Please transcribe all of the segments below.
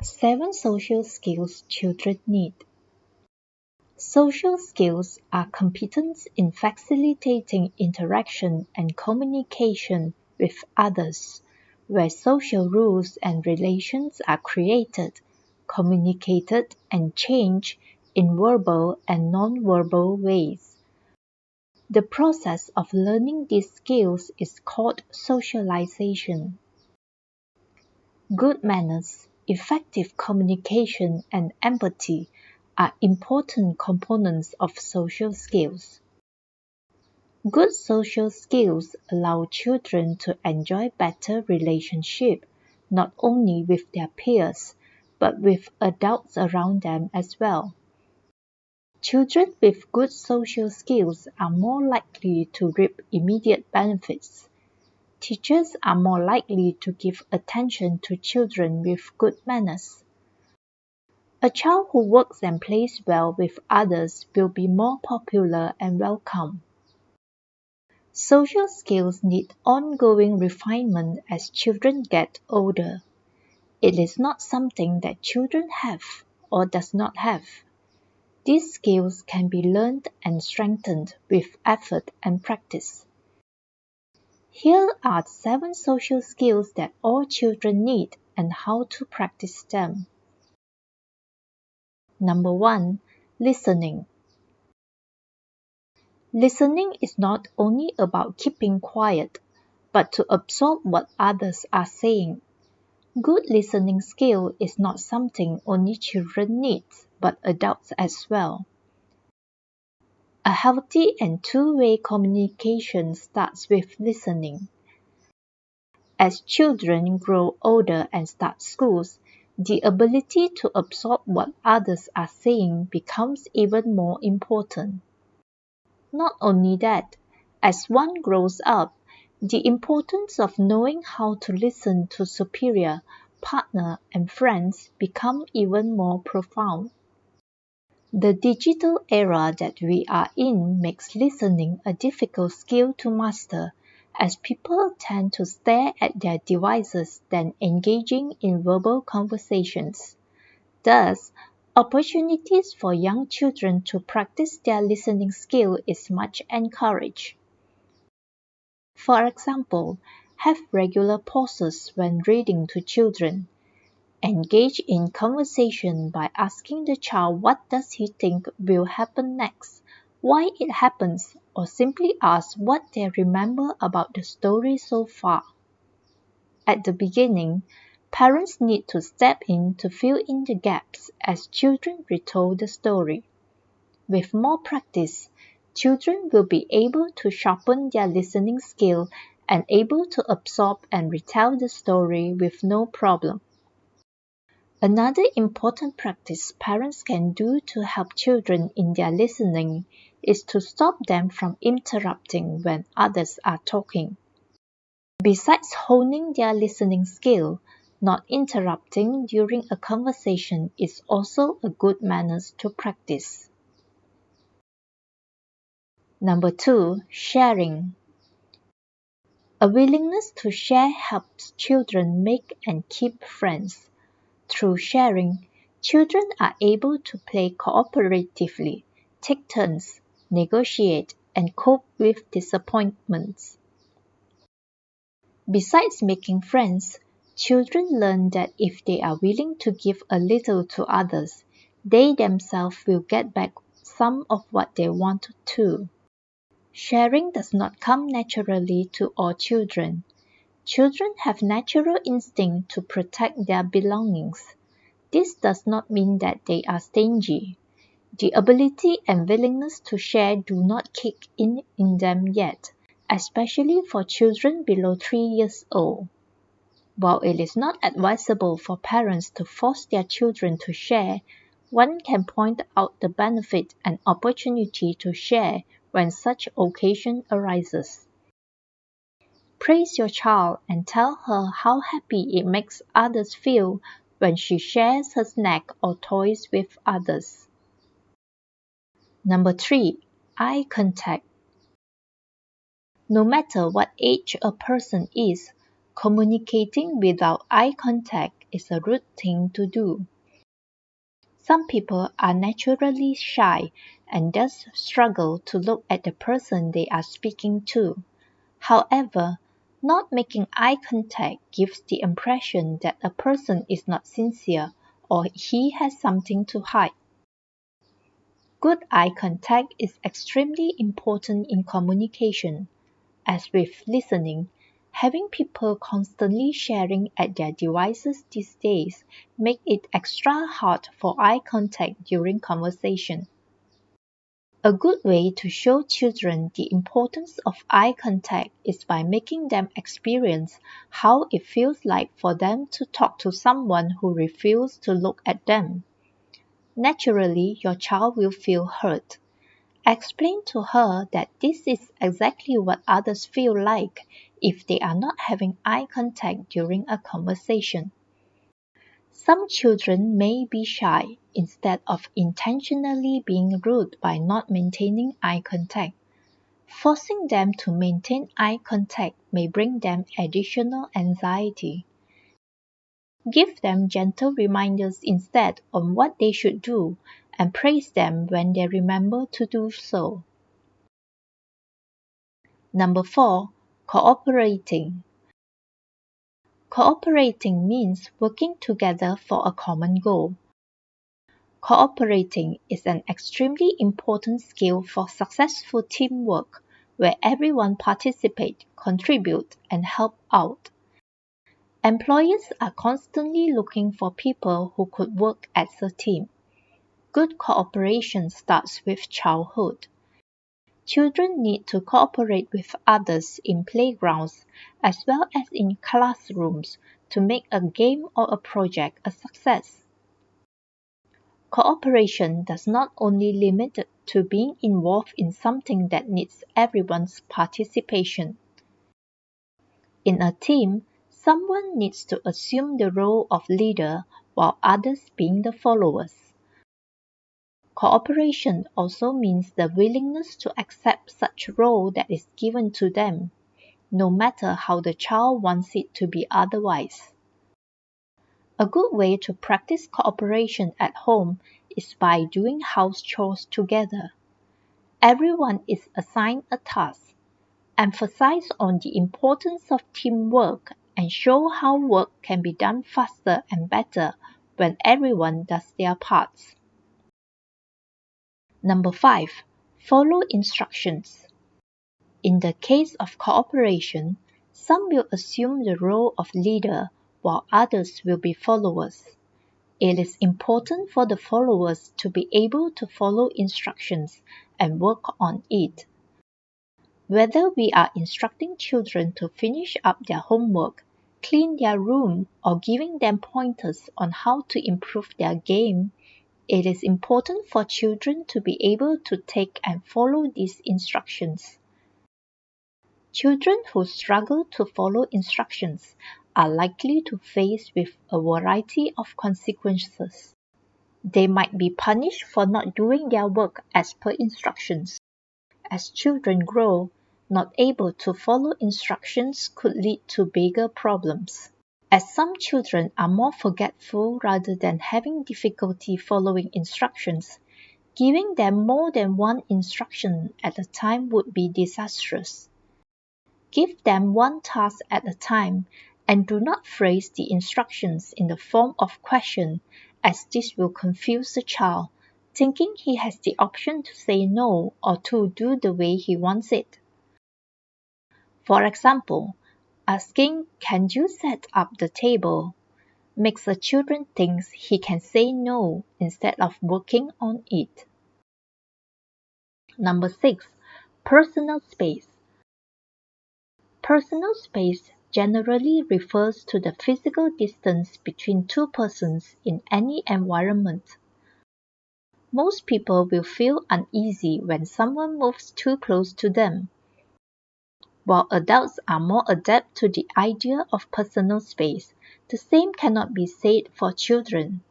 7 social skills children need. Social skills are competence in facilitating interaction and communication with others, where social rules and relations are created, communicated, and changed in verbal and non-verbal ways. The process of learning these skills is called socialization. Good manners, effective communication, and empathy are important components of social skills. Good social skills allow children to enjoy better relationships, not only with their peers, but with adults around them as well. Children with good social skills are more likely to reap immediate benefits. Teachers are more likely to give attention to children with good manners. A child who works and plays well with others will be more popular and welcome. Social skills need ongoing refinement as children get older. It is not something that children have or does not have. These skills can be learned and strengthened with effort and practice. Here are 7 social skills that all children need and how to practice them. Number 1. Listening. Listening is not only about keeping quiet, but to absorb what others are saying. Good listening skill is not something only children need, but adults as well. A healthy and two-way communication starts with listening. As children grow older and start schools, the ability to absorb what others are saying becomes even more important. Not only that, as one grows up, the importance of knowing how to listen to superior, partner, and friends become even more profound. The digital era that we are in makes listening a difficult skill to master, as people tend to stare at their devices than engaging in verbal conversations. Thus, opportunities for young children to practice their listening skill is much encouraged. For example, have regular pauses when reading to children. Engage in conversation by asking the child what does he think will happen next, why it happens, or simply ask what they remember about the story so far. At the beginning, parents need to step in to fill in the gaps as children retell the story. With more practice, children will be able to sharpen their listening skill and able to absorb and retell the story with no problem. Another important practice parents can do to help children in their listening is to stop them from interrupting when others are talking. Besides honing their listening skill, not interrupting during a conversation is also a good manners to practice. Number 2, sharing. A willingness to share helps children make and keep friends. Through sharing, children are able to play cooperatively, take turns, negotiate, and cope with disappointments. Besides making friends, children learn that if they are willing to give a little to others, they themselves will get back some of what they want too. Sharing does not come naturally to all children. Children have natural instinct to protect their belongings. This does not mean that they are stingy. The ability and willingness to share do not kick in them yet, especially for children below 3 years old. While it is not advisable for parents to force their children to share, one can point out the benefit and opportunity to share when such occasion arises. Praise your child and tell her how happy it makes others feel when she shares her snack or toys with others. Number 3, eye contact. No matter what age a person is, communicating without eye contact is a rude thing to do. Some people are naturally shy and thus struggle to look at the person they are speaking to. However, not making eye contact gives the impression that a person is not sincere or he has something to hide. Good eye contact is extremely important in communication. As with listening, having people constantly staring at their devices these days make it extra hard for eye contact during conversation. A good way to show children the importance of eye contact is by making them experience how it feels like for them to talk to someone who refuses to look at them. Naturally, your child will feel hurt. Explain to her that this is exactly what others feel like if they are not having eye contact during a conversation. Some children may be shy instead of intentionally being rude by not maintaining eye contact. Forcing them to maintain eye contact may bring them additional anxiety. Give them gentle reminders instead on what they should do and praise them when they remember to do so. Number 4. Cooperating. Cooperating means working together for a common goal. Cooperating is an extremely important skill for successful teamwork where everyone participates, contributes, and help out. Employers are constantly looking for people who could work as a team. Good cooperation starts with childhood. Children need to cooperate with others in playgrounds as well as in classrooms to make a game or a project a success. Cooperation does not only limit to being involved in something that needs everyone's participation. In a team, someone needs to assume the role of leader while others being the followers. Cooperation also means the willingness to accept such role that is given to them, no matter how the child wants it to be otherwise. A good way to practice cooperation at home is by doing house chores together. Everyone is assigned a task. Emphasize on the importance of teamwork and show how work can be done faster and better when everyone does their parts. Number 5. Follow instructions. In the case of cooperation, some will assume the role of leader while others will be followers. It is important for the followers to be able to follow instructions and work on it. Whether we are instructing children to finish up their homework, clean their room, or giving them pointers on how to improve their game, it is important for children to be able to take and follow these instructions. Children who struggle to follow instructions are likely to face with a variety of consequences. They might be punished for not doing their work as per instructions. As children grow, not able to follow instructions could lead to bigger problems. As some children are more forgetful rather than having difficulty following instructions, giving them more than one instruction at a time would be disastrous. Give them one task at a time and do not phrase the instructions in the form of question, as this will confuse the child, thinking he has the option to say no or to do the way he wants it. For example, asking, "Can you set up the table?" makes a child think he can say no instead of working on it. Number 6. Personal space. Personal space generally refers to the physical distance between two persons in any environment. Most people will feel uneasy when someone moves too close to them. While adults are more adept to the idea of personal space, the same cannot be said for children.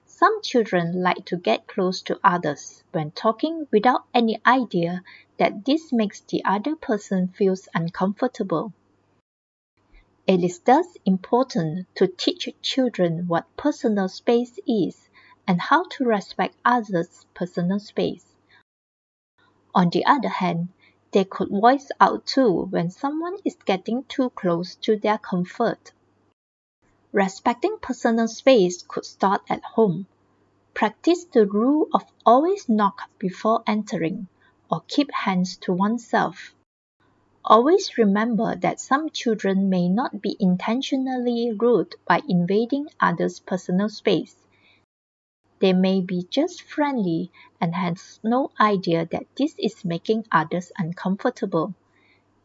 Some children like to get close to others when talking without any idea that this makes the other person feel uncomfortable. It is thus important to teach children what personal space is and how to respect others' personal space. On the other hand, they could voice out too when someone is getting too close to their comfort. Respecting personal space could start at home. Practice the rule of always knock before entering or keep hands to oneself. Always remember that some children may not be intentionally rude by invading others' personal space. They may be just friendly and has no idea that this is making others uncomfortable.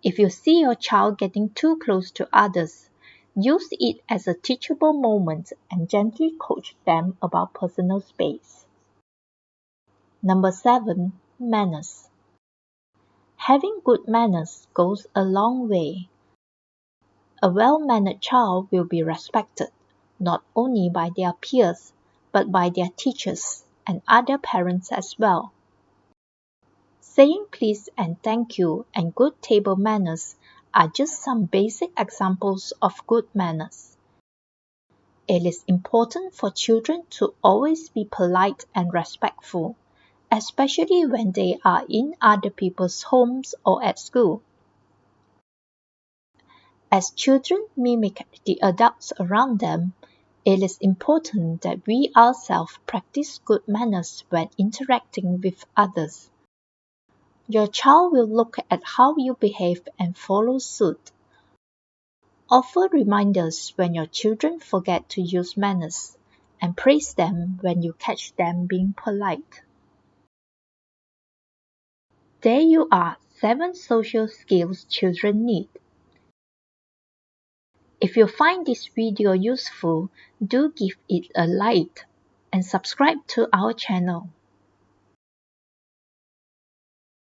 If you see your child getting too close to others, use it as a teachable moment and gently coach them about personal space. Number 7. Manners. Having good manners goes a long way. A well-mannered child will be respected, not only by their peers, but by their teachers and other parents as well. Saying please and thank you and good table manners are just some basic examples of good manners. It is important for children to always be polite and respectful, especially when they are in other people's homes or at school. As children mimic the adults around them, it is important that we ourselves practice good manners when interacting with others. Your child will look at how you behave and follow suit. Offer reminders when your children forget to use manners, and praise them when you catch them being polite. There you are, 7 social skills children need. If you find this video useful, do give it a like and subscribe to our channel.